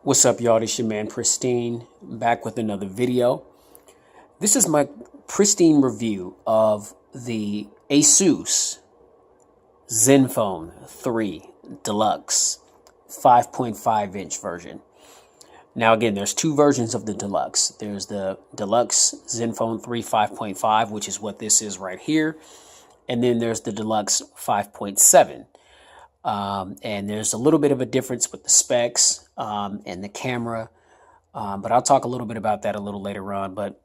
What's up, y'all? This your man Pristine, back with another video. This is my pristine review of the Asus Zenfone 3 Deluxe 5.5-inch version. Now, again, there's two versions of the Deluxe. There's the Deluxe Zenfone 3 5.5, which is what this is right here. And then there's the Deluxe 5.7. And there's a little bit of a difference with the specs and the camera, but I'll talk a little bit about that a little later on. But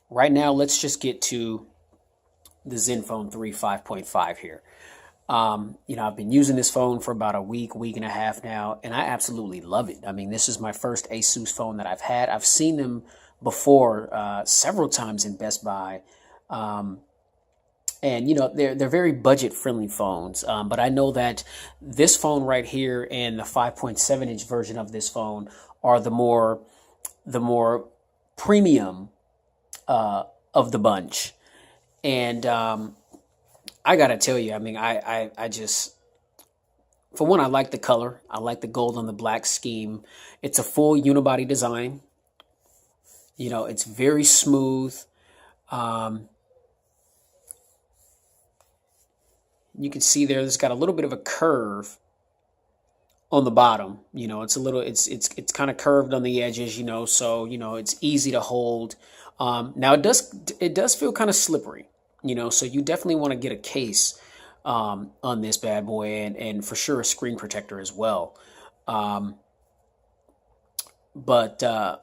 right now, let's just get to the Zenfone 3 5.5 here. I've been using this phone for about a week and a half now, and I absolutely love it. I mean, this is my first Asus phone that I've had. I've seen them before several times in Best Buy. And, they're very budget-friendly phones. But I know that this phone right here and the 5.7-inch version of this phone are the more premium of the bunch. And I got to tell you, I mean, I just, for one, I like the color. I like the gold on the black scheme. It's a full unibody design. It's very smooth. You can see there's got a little bit of a curve on the bottom. It's kind of curved on the edges, so, it's easy to hold. Now it does feel kind of slippery, so you definitely want to get a case on this bad boy and for sure a screen protector as well. But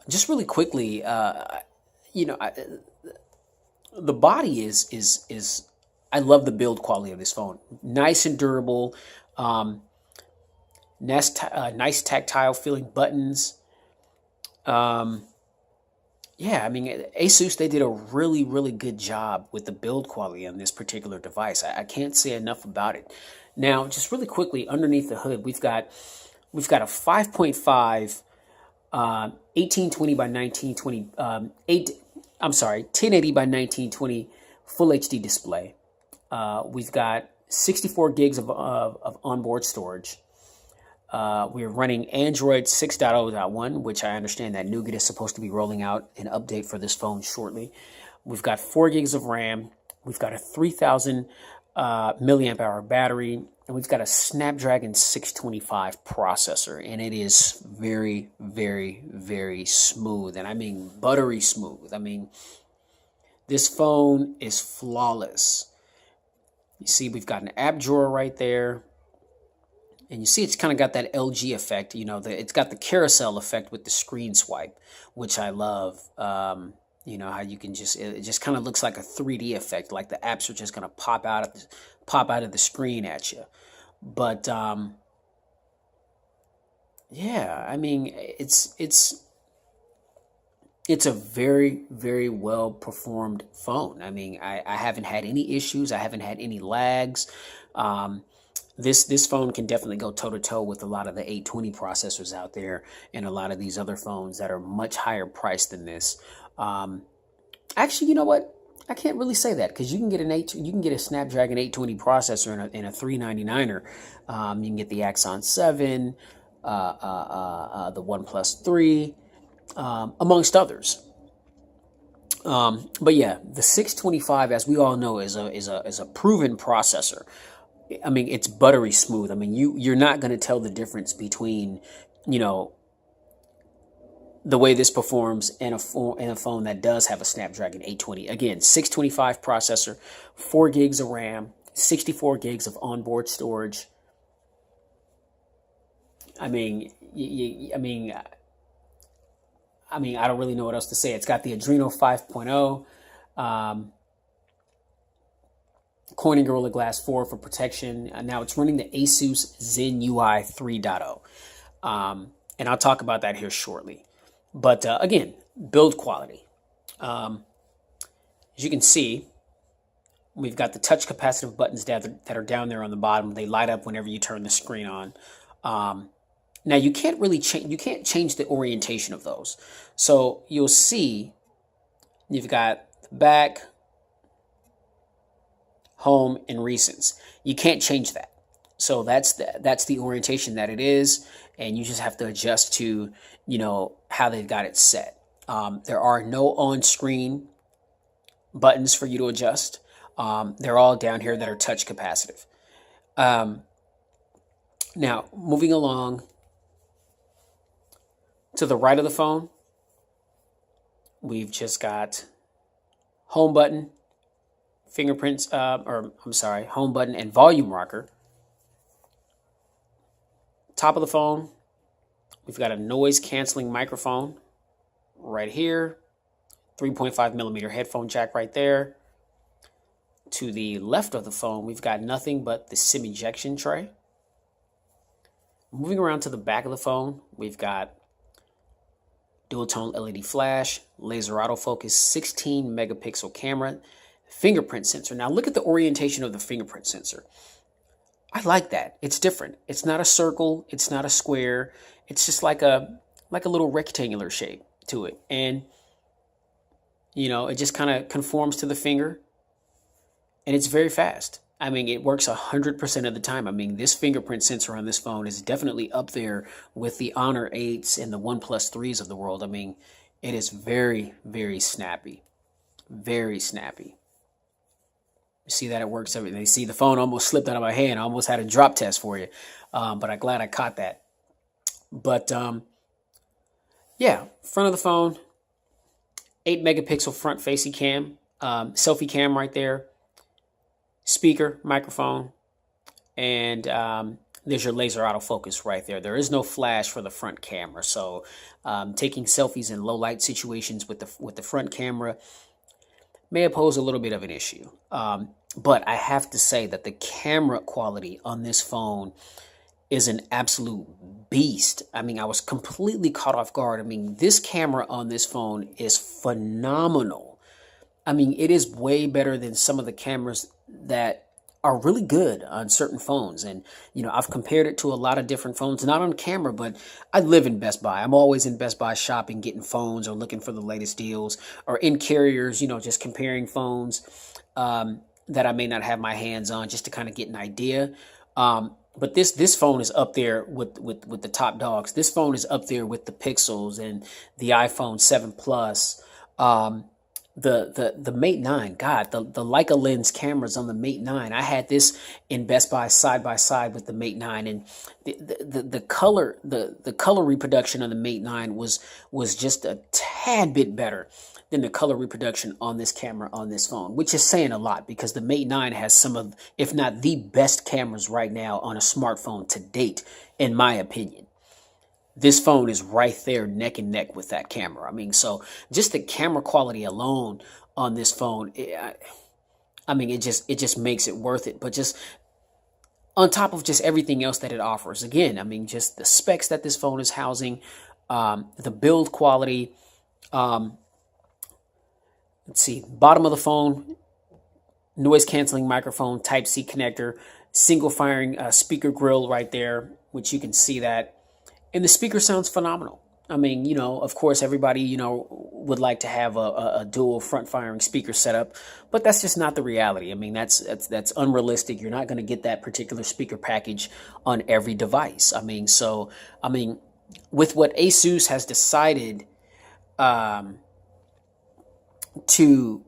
just really quickly, the body is I love the build quality of this phone. Nice and durable. Nice tactile feeling buttons. Yeah, I mean, Asus, they did a really, really good job with the build quality on this particular device. I can't say enough about it. Now, just really quickly, underneath the hood, we've got a 5.5 1820 by 1920 1080 by 1920 full HD display. We've got 64 gigs of onboard storage. We're running Android 6.0.1, which I understand that Nougat is supposed to be rolling out an update for this phone shortly. We've got 4 gigs of RAM. We've got a 3,000 milliamp hour battery, and we've got a Snapdragon 625 processor, and it is very, very, very smooth, and I mean buttery smooth. I mean, this phone is flawless. You see, we've got an app drawer right there. And you see it's kind of got that LG effect. It's got the carousel effect with the screen swipe, which I love. How you can it just kind of looks like a 3D effect, like the apps are just going to pop out of the screen at you. But yeah, I mean, it's a very, very well performed phone. I mean, I haven't had any issues. I haven't had any lags. This phone can definitely go toe-to-toe with a lot of the 820 processors out there and a lot of these other phones that are much higher priced than this. Actually, you know what? I can't really say that because you can get a Snapdragon 820 processor in a 399er. You can get the Axon 7, the OnePlus 3. Amongst others. But yeah, the 625, as we all know, is a proven processor. I mean, it's buttery smooth. I mean, you're not going to tell the difference between, the way this performs in a phone that does have a Snapdragon 820. Again, 625 processor, 4 gigs of RAM, 64 gigs of onboard storage. I mean, I don't really know what else to say. It's got the Adreno 5.0, Corning Gorilla Glass 4 for protection. Now it's running the Asus Zen UI 3.0. And I'll talk about that here shortly. But again, build quality. As you can see, we've got the touch capacitive buttons that are down there on the bottom. They light up whenever you turn the screen on. Now you can't really change the orientation of those. So you'll see you've got back, home, and recents. You can't change that. So that's the orientation that it is, and you just have to adjust to, how they've got it set. There are no on-screen buttons for you to adjust. They're all down here that are touch capacitive. Now, moving along to the right of the phone, we've just got home button, fingerprints, home button and volume rocker. Top of the phone, we've got a noise canceling microphone right here, 3.5 millimeter headphone jack right there. To the left of the phone, we've got nothing but the SIM ejection tray. Moving around to the back of the phone, we've got dual tone LED flash, laser autofocus, 16 megapixel camera, fingerprint sensor. Now look at the orientation of the fingerprint sensor. I like that. It's different. It's not a circle. It's not a square. It's just like a little rectangular shape to it. And, it just kind of conforms to the finger. And it's very fast. I mean, it works 100% of the time. I mean, this fingerprint sensor on this phone is definitely up there with the Honor 8s and the OnePlus 3s of the world. I mean, it is very, very snappy. Very snappy. You see that it works everything. You see the phone almost slipped out of my hand. I almost had a drop test for you. But I'm glad I caught that. But, yeah, front of the phone, 8 megapixel front facing cam, selfie cam right there. Speaker, microphone, and there's your laser autofocus right there. There is no flash for the front camera, so taking selfies in low light situations with the front camera may pose a little bit of an issue. But I have to say that the camera quality on this phone is an absolute beast. I mean, I was completely caught off guard. I mean, this camera on this phone is phenomenal. I mean, it is way better than some of the cameras that are really good on certain phones. And, I've compared it to a lot of different phones, not on camera, but I live in Best Buy. I'm always in Best Buy shopping, getting phones or looking for the latest deals, or in carriers, just comparing phones that I may not have my hands on, just to kind of get an idea. But this phone is up there with the top dogs. This phone is up there with the Pixels and the iPhone 7 Plus. The Mate 9, God, the Leica lens cameras on the Mate 9. I had this in Best Buy side by side with the Mate 9, and the color reproduction on the Mate 9 was just a tad bit better than the color reproduction on this camera on this phone, which is saying a lot, because the Mate 9 has some of, if not the best cameras right now on a smartphone to date, in my opinion. This phone is right there neck and neck with that camera. I mean, so just the camera quality alone on this phone, I mean, it just makes it worth it. But just on top of just everything else that it offers, again, I mean, just the specs that this phone is housing, the build quality. Let's see, bottom of the phone, noise canceling microphone, Type-C connector, single firing speaker grill right there, which you can see that. And the speaker sounds phenomenal. I mean, of course, everybody, would like to have a dual front firing speaker setup, but that's just not the reality. I mean, that's unrealistic. You're not going to get that particular speaker package on every device. With what Asus has decided to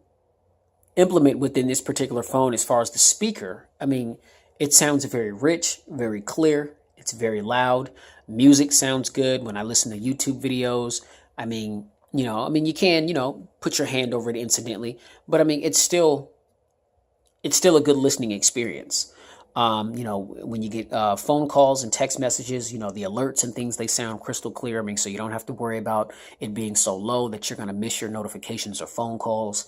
implement within this particular phone as far as the speaker, I mean, it sounds very rich, very clear. It's very loud. Music sounds good when I listen to YouTube videos. I mean, you can, put your hand over it incidentally, but I mean, it's still a good listening experience. When you get phone calls and text messages, the alerts and things, they sound crystal clear. I mean, so you don't have to worry about it being so low that you're going to miss your notifications or phone calls.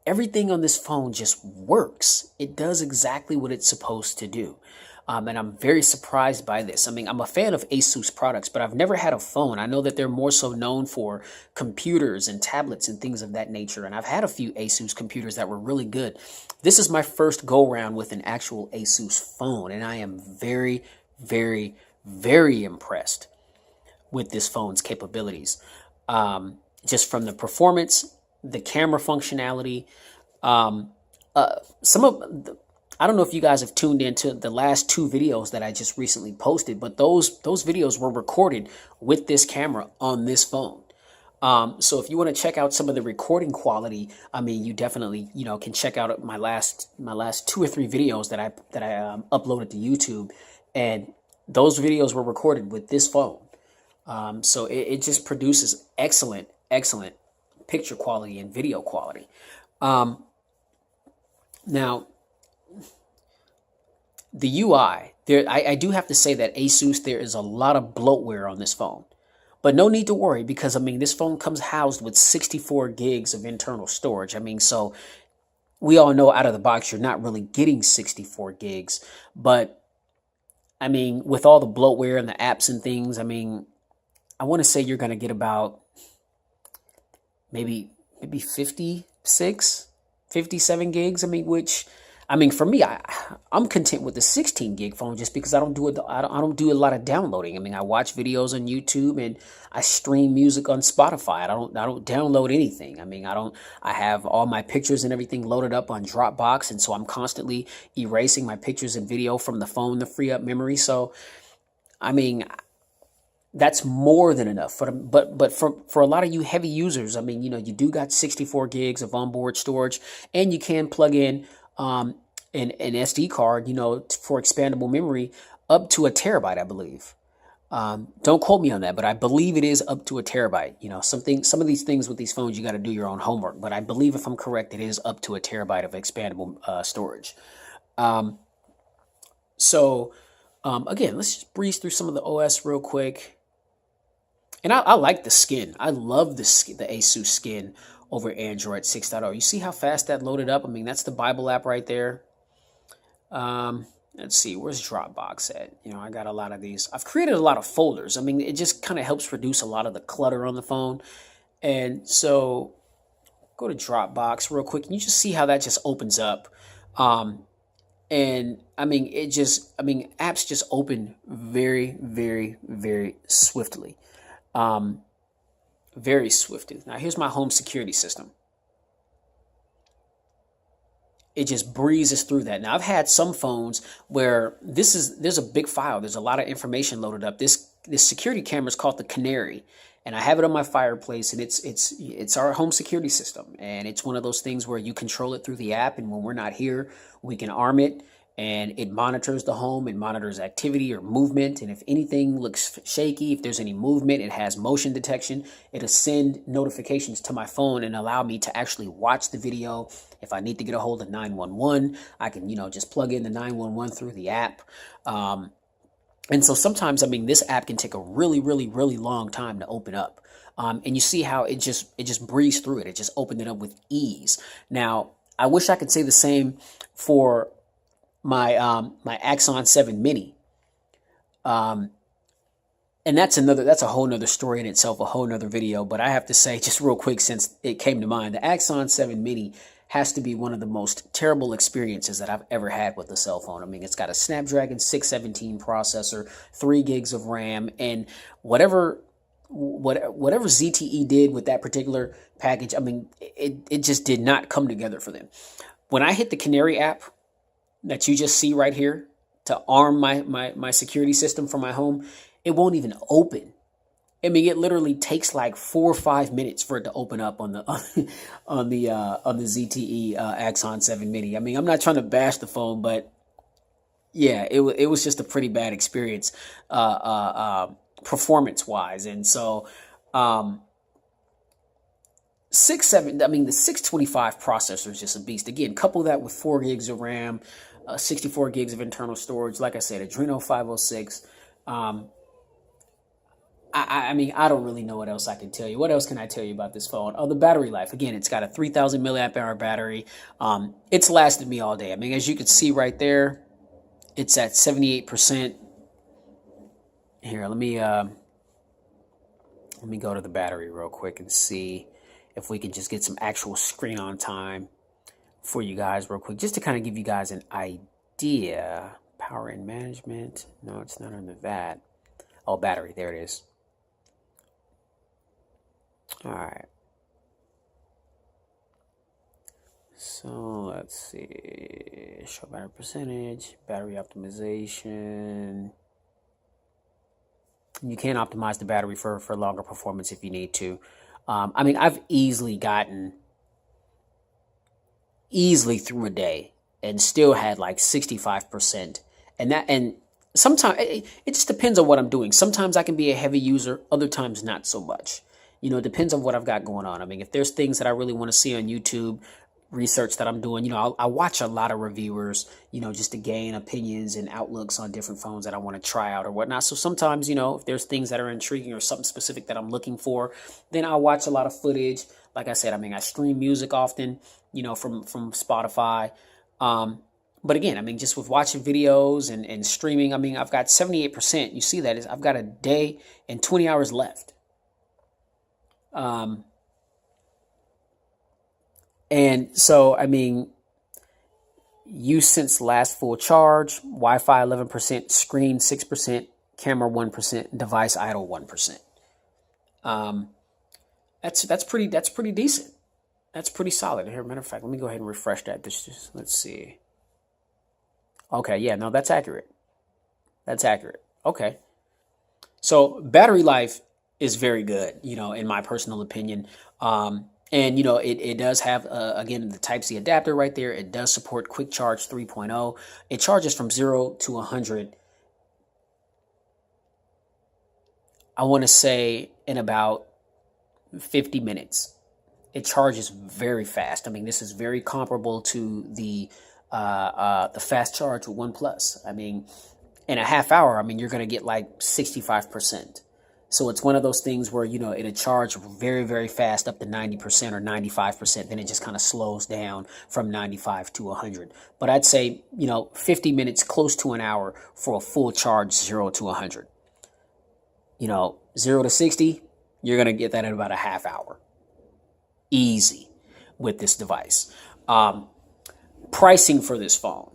Everything on this phone just works. It does exactly what it's supposed to do. And I'm very surprised by this. I mean, I'm a fan of Asus products, but I've never had a phone. I know that they're more so known for computers and tablets and things of that nature. And I've had a few Asus computers that were really good. This is my first go around with an actual Asus phone. And I am very, very, very impressed with this phone's capabilities. Just from the performance, the camera functionality, I don't know if you guys have tuned into the last 2 videos that I just recently posted, but those videos were recorded with this camera on this phone. So if you want to check out some of the recording quality, I mean, you definitely, can check out my last 2 or 3 videos that I uploaded to YouTube, and those videos were recorded with this phone. So it just produces excellent picture quality and video quality. Now, the UI, I do have to say that Asus, there is a lot of bloatware on this phone. But no need to worry, because, I mean, this phone comes housed with 64 gigs of internal storage. I mean, so we all know out of the box you're not really getting 64 gigs. But, I mean, with all the bloatware and the apps and things, I mean, I want to say you're going to get about maybe 56, 57 gigs. I mean, which, I mean, for me, I'm content with the 16 gig phone, just because I don't do a lot of downloading. I mean, I watch videos on YouTube and I stream music on Spotify. I don't download anything. I mean, I have all my pictures and everything loaded up on Dropbox, and so I'm constantly erasing my pictures and video from the phone to free up memory. So, I mean, that's more than enough but for a lot of you heavy users, I mean, you do got 64 gigs of onboard storage, and you can plug in an SD card, for expandable memory up to 1 terabyte, I believe. Don't quote me on that, but I believe it is up to 1 terabyte. Some of these things with these phones, you got to do your own homework, but I believe, if I'm correct, it is up to 1 terabyte of expandable storage. Again, let's just breeze through some of the OS real quick. And I like the skin. I love the Asus skin over Android 6.0. You see how fast that loaded up? I mean, that's the Bible app right there. Let's see, where's Dropbox at? I got a lot of these. I've created a lot of folders. I mean, it just kind of helps reduce a lot of the clutter on the phone. And so go to Dropbox real quick, and you just see how that just opens up. And I mean, apps just open very, very, very swiftly. Very swiftly. Now, here's my home security system. It just breezes through that. Now, I've had some phones where there's a big file. There's a lot of information loaded up. This security camera is called the Canary, and I have it on my fireplace, and it's our home security system. And it's one of those things where you control it through the app, and when we're not here, we can arm it, and it monitors the home. It monitors activity or movement, and if anything looks shaky, if there's any movement, it has motion detection. It'll send notifications to my phone and allow me to actually watch the video. If I need to get a hold of 911, I can, just plug in the 911 through the app. And so sometimes, I mean, this app can take a really, really, really long time to open up. And you see how it just breezed through it. It just opened it up with ease. Now, I wish I could say the same for my my Axon 7 Mini. And that's a whole nother story in itself, a whole nother video. But I have to say, just real quick, since it came to mind, the Axon 7 Mini has to be one of the most terrible experiences that I've ever had with a cell phone. I mean, it's got a Snapdragon 617 processor, 3 gigs of RAM, and whatever ZTE did with that particular package, I mean, it just did not come together for them. When I hit the Canary app that you just see right here to arm my security system for my home, it won't even open. I mean, it literally takes like 4 or 5 minutes for it to open up on the ZTE Axon 7 Mini. I mean, I'm not trying to bash the phone, but yeah, it was just a pretty bad experience performance wise. And so the 625 processor is just a beast. Again, couple that with 4 gigs of RAM, 64 gigs of internal storage. Like I said, Adreno 506. I mean, I don't really know what else I can tell you. What else can I tell you about this phone? Oh, the battery life. Again, it's got a 3,000 milliamp hour battery. It's lasted me all day. I mean, as you can see right there, it's at 78%. Here, let me go to the battery real quick and see if we can just get some actual screen on time for you guys real quick, just to kind of give you guys an idea. Power and management. No, it's not under that. Oh, battery. There it is. All right. So let's see, show battery percentage, battery optimization. You can optimize the battery for longer performance if you need to. I mean, I've easily through a day and still had like 65%. And sometimes it just depends on what I'm doing. Sometimes I can be a heavy user, other times not so much. You know, it depends on what I've got going on. I mean, if there's things that I really want to see on YouTube, research that I'm doing, you know, I watch a lot of reviewers, you know, just to gain opinions and outlooks on different phones that I want to try out or whatnot. So sometimes, you know, if there's things that are intriguing or something specific that I'm looking for, then I'll watch a lot of footage. Like I said, I mean, I stream music often, you know, from Spotify. But again, I mean, just with watching videos and streaming, I mean, I've got 78%. You see that is I've got a day and 20 hours left. And so, I mean, use since last full charge, Wi-Fi 11%, screen 6%, camera 1%, device idle 1%. That's pretty decent. That's pretty solid. Here, matter of fact, let me go ahead and refresh that. Let's see. Okay, yeah, no, that's accurate. That's accurate. Okay. So battery life is very good, you know, in my personal opinion. And, you know, it does have, again, the Type-C adapter right there. It does support Quick Charge 3.0. It charges from 0 to 100, I want to say, in about 50 minutes. It charges very fast. I mean, this is very comparable to the fast charge with OnePlus. I mean, in a half hour, I mean, you're going to get like 65%. So it's one of those things where, you know, it'll charge very, very fast up to 90% or 95%. Then it just kind of slows down from 95 to 100. But I'd say, you know, 50 minutes, close to an hour for a full charge, 0 to 100. You know, 0 to 60, you're going to get that in about a half hour. Easy with this device. Pricing for this phone.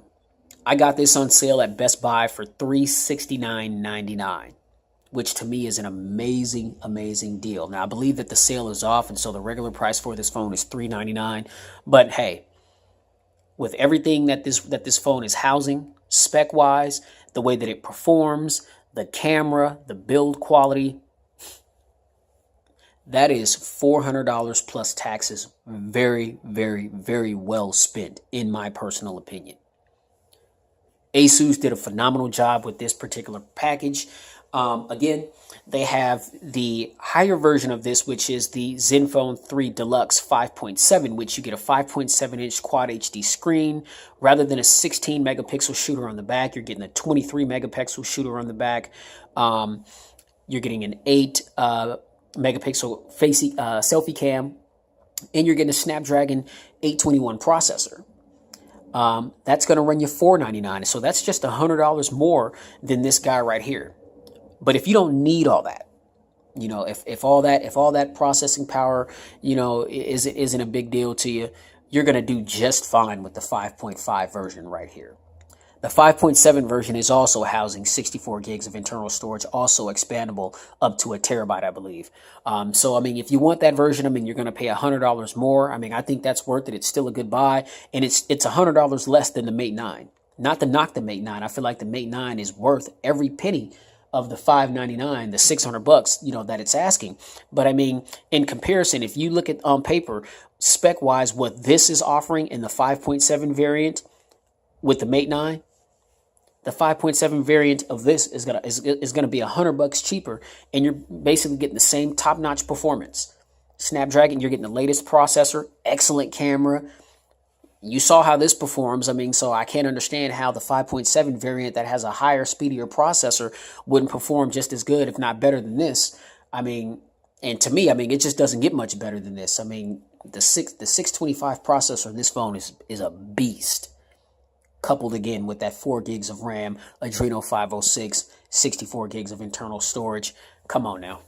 I got this on sale at Best Buy for $369.99. Which to me is an amazing, amazing deal. Now, I believe that the sale is off, and so the regular price for this phone is $399. But hey, with everything that this phone is housing, spec-wise, the way that it performs, the camera, the build quality, that is $400 plus taxes. Very, very, very well spent, in my personal opinion. Asus did a phenomenal job with this particular package. Again, they have the higher version of this, which is the Zenfone 3 Deluxe 5.7, which you get a 5.7-inch Quad HD screen. Rather than a 16 megapixel shooter on the back, you're getting a 23 megapixel shooter on the back. You're getting an 8 megapixel selfie cam, and you're getting a Snapdragon 821 processor. That's going to run you $499. So that's just $100 more than this guy right here. But if you don't need all that, you know, if all that processing power, you know, isn't a big deal to you, you're going to do just fine with the 5.5 version right here. The 5.7 version is also housing 64 gigs of internal storage, also expandable up to a terabyte, I believe. So, I mean, if you want that version, I mean, you're going to pay $100 more. I mean, I think that's worth it. It's still a good buy, and it's $100 less than the Mate 9. Not to knock the Mate 9. I feel like the Mate 9 is worth every penny of the $599, the $600, you know, that it's asking. But I mean, in comparison, if you look at on paper, spec wise, what this is offering in the 5.7 variant with the Mate 9, the 5.7 variant of this is gonna be $100 cheaper, and you're basically getting the same top-notch performance. Snapdragon, you're getting the latest processor, excellent camera. You saw how this performs. I mean, so I can't understand how the 5.7 variant that has a higher, speedier processor wouldn't perform just as good, if not better than this. I mean, and to me, I mean, it just doesn't get much better than this. I mean, the 625 processor in this phone is a beast. Coupled again with that 4 gigs of RAM, Adreno 506, 64 gigs of internal storage. Come on now.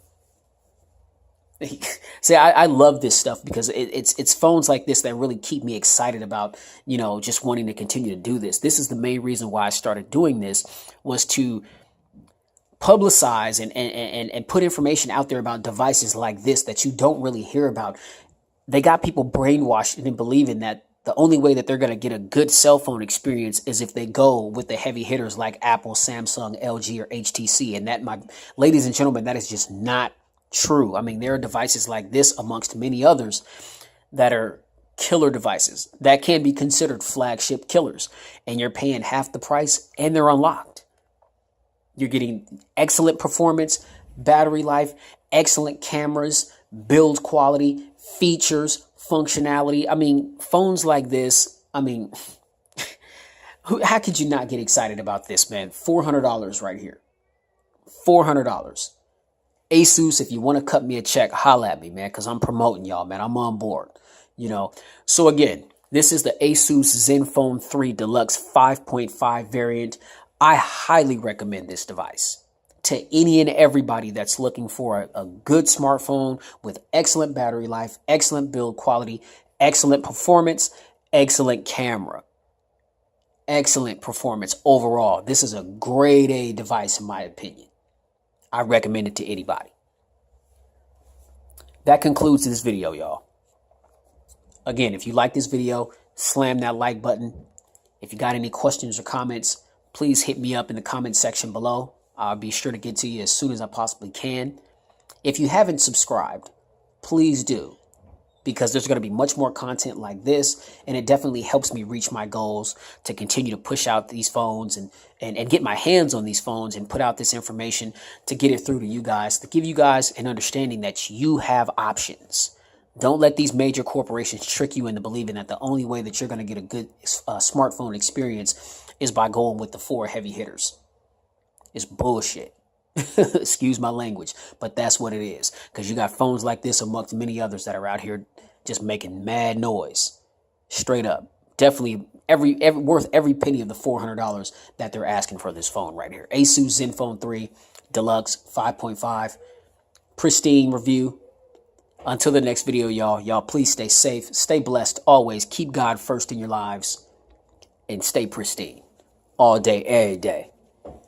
See, I love this stuff because it's phones like this that really keep me excited about, you know, just wanting to continue to do this. This is the main reason why I started doing this, was to publicize and put information out there about devices like this that you don't really hear about. They got people brainwashed into believing that The only way that they're going to get a good cell phone experience is if they go with the heavy hitters like Apple, Samsung, LG, or HTC. And that, my ladies and gentlemen, that is just not true. I mean, there are devices like this amongst many others that are killer devices that can be considered flagship killers, and you're paying half the price and they're unlocked. You're getting excellent performance, battery life, excellent cameras, build quality, features, functionality. I mean, phones like this, I mean, how could you not get excited about this, man? $400 right here. $400. Asus, if you want to cut me a check, holla at me, man, because I'm promoting y'all, man. I'm on board, you know. So again, this is the Asus Zenfone 3 Deluxe 5.5 variant. I highly recommend this device to any and everybody that's looking for a good smartphone with excellent battery life, excellent build quality, excellent performance, excellent camera, excellent performance overall. This is a grade A device in my opinion. I recommend it to anybody. That concludes this video, y'all. Again, if you like this video, slam that like button. If you got any questions or comments, please hit me up in the comment section below. I'll be sure to get to you as soon as I possibly can. If you haven't subscribed, please do, because there's going to be much more content like this, and it definitely helps me reach my goals to continue to push out these phones and get my hands on these phones and put out this information to get it through to you guys, to give you guys an understanding that you have options. Don't let these major corporations trick you into believing that the only way that you're going to get a good smartphone experience is by going with the 4 heavy hitters. It's bullshit. Excuse my language, but that's what it is. Because you got phones like this amongst many others that are out here just making mad noise. Straight up. Definitely worth every penny of the $400 that they're asking for this phone right here. Asus Zenfone 3 Deluxe 5.5. Pristine review. Until the next video, y'all please stay safe, stay blessed, always keep God first in your lives, and stay pristine all day, every day.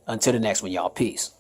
Until the next one, y'all. Peace.